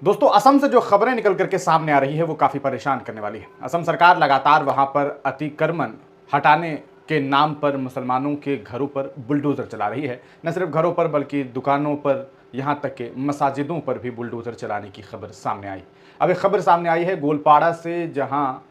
दोस्तों, असम से जो खबरें निकल करके सामने आ रही है वो काफ़ी परेशान करने वाली है। असम सरकार लगातार वहाँ पर अतिक्रमण हटाने के नाम पर मुसलमानों के घरों पर बुलडोज़र चला रही है। न सिर्फ घरों पर बल्कि दुकानों पर, यहाँ तक कि मसाजिदों पर भी बुलडोज़र चलाने की खबर सामने आई। अब एक खबर सामने आई है गोलपाड़ा से, जहाँ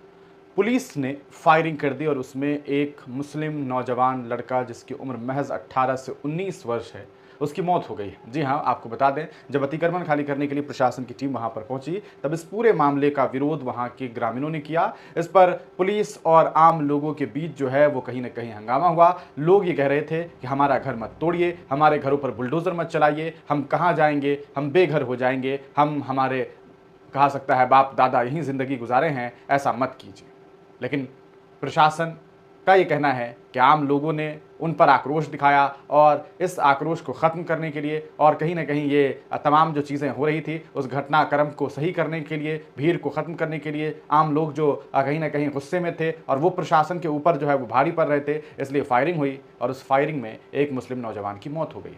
पुलिस ने फायरिंग कर दी और उसमें एक मुस्लिम नौजवान लड़का जिसकी उम्र महज 18 से 19 वर्ष है, उसकी मौत हो गई। जी हाँ, आपको बता दें, जब अतिक्रमण खाली करने के लिए प्रशासन की टीम वहां पर पहुंची तब इस पूरे मामले का विरोध वहां के ग्रामीणों ने किया। इस पर पुलिस और आम लोगों के बीच जो है वो कहीं ना कहीं हंगामा हुआ। लोग ये कह रहे थे कि हमारा घर मत तोड़िए, हमारे घरों पर बुलडोज़र मत चलाइए, हम कहाँ जाएंगे, हम बेघर हो जाएंगे, हम हमारे कहा सकता है बाप दादा यहीं ज़िंदगी गुजारे हैं, ऐसा मत कीजिए। लेकिन प्रशासन का ये कहना है कि आम लोगों ने उन पर आक्रोश दिखाया और इस आक्रोश को ख़त्म करने के लिए और कहीं ना कहीं ये तमाम जो चीज़ें हो रही थी उस घटनाक्रम को सही करने के लिए, भीड़ को ख़त्म करने के लिए, आम लोग जो कहीं ना कहीं गुस्से में थे और वो प्रशासन के ऊपर जो है वो भारी पड़ रहे थे, इसलिए फायरिंग हुई और उस फायरिंग में एक मुस्लिम नौजवान की मौत हो गई।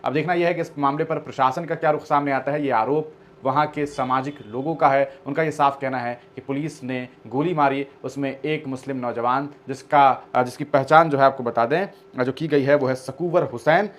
अब देखना यह है कि इस मामले पर प्रशासन का क्या रुख सामने आता है। ये आरोप वहाँ के सामाजिक लोगों का है। उनका ये साफ कहना है कि पुलिस ने गोली मारी, उसमें एक मुस्लिम नौजवान जिसकी पहचान जो है आपको बता दें जो की गई है वो है सकूवर हुसैन,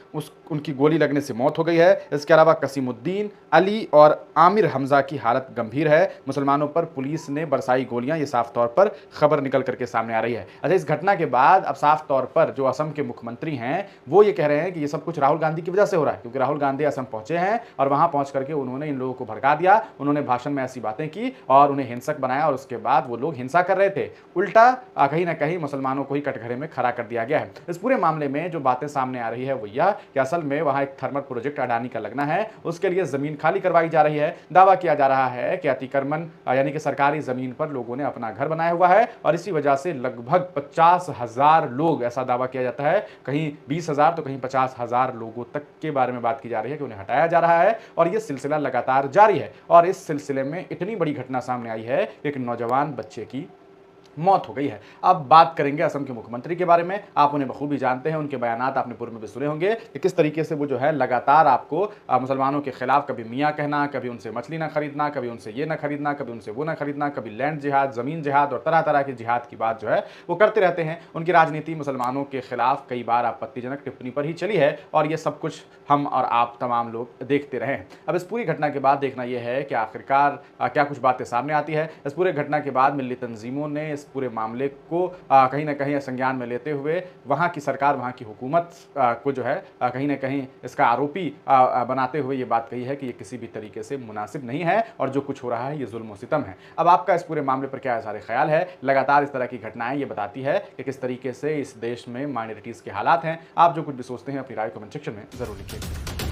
उनकी गोली लगने से मौत हो गई है। इसके अलावा कसीमुद्दीन, अली और आमिर हमजा की हालत गंभीर है। मुसलमानों पर पुलिस ने बरसाई गोलियां, ये साफ तौर पर खबर निकल करके सामने आ रही है। अच्छा, इस घटना के बाद अब साफ तौर पर जो असम के मुख्यमंत्री हैं वो ये कह रहे हैं कि ये सब कुछ राहुल गांधी की वजह से हो रहा है, क्योंकि राहुल गांधी असम पहुंचे हैं और वहां पहुंच करके उन्होंने इन लोगों को भड़का दिया, उन्होंने भाषण में ऐसी बातें की और उन्हें हिंसक बनाया और उसके बाद वो लोग हिंसा कर रहे थे। उल्टा कहीं ना कहीं मुसलमानों को ही कटघरे में खड़ा कर दिया गया है। इस पूरे मामले में जो बातें सामने आ रही है वो यह कि असल में वहां एक थर्मल प्रोजेक्ट अडानी का लगना है, उसके लिए जमीन खाली करवाई जा रही है। दावा किया जा रहा है कि अतिक्रमण यानी कि सरकारी जमीन पर लोगों ने अपना घर बनाया हुआ है और इसी वजह से लगभग 50,000 लोग, ऐसा दावा किया जाता है, कहीं 20,000 तो कहीं 50,000 लोगों तक के बारे में बात की जा रही है कि उन्हें हटाया जा रहा है और यह सिलसिला लगातार जारी है। और इस सिलसिले में इतनी बड़ी घटना सामने आई है, एक नौजवान बच्चे की मौत हो गई है। अब बात करेंगे असम के मुख्यमंत्री के बारे में। आप उन्हें बखूबी जानते हैं, उनके बयानात आपने पूर्व में भी सुने होंगे कि किस तरीके से वो जो है लगातार आपको मुसलमानों के खिलाफ कभी मियाँ कहना, कभी उनसे मछली ना खरीदना, कभी उनसे ये ना खरीदना, कभी उनसे वो ना खरीदना, कभी लैंड जिहाद, ज़मीन जिहाद और तरह तरह के जिहाद की बात जो है वो करते रहते हैं। उनकी राजनीति मुसलमानों के खिलाफ कई बार आपत्तिजनक टिप्पणी पर ही चली है और ये सब कुछ हम और आप तमाम लोग देखते रहे हैं। अब इस पूरी घटना के बाद देखना यह है कि आखिरकार क्या कुछ बातें सामने आती है। इस पूरे घटना के बाद मिली तंजीमों ने इस पूरे मामले को कहीं ना कहीं संज्ञान में लेते हुए वहाँ की सरकार, वहाँ की हुकूमत को जो है कहीं ना कहीं इसका आरोपी बनाते हुए ये बात कही है कि ये किसी भी तरीके से मुनासिब नहीं है और जो कुछ हो रहा है ये जुल्म और सितम है। अब आपका इस पूरे मामले पर क्या सारे ख्याल है? लगातार इस तरह की घटनाएं ये बताती है कि किस तरीके से इस देश में माइनॉरिटीज़ के हालात हैं। आप जो कुछ भी सोचते हैं अपनी राय कमेंट सेक्शन में ज़रूर लिखिए।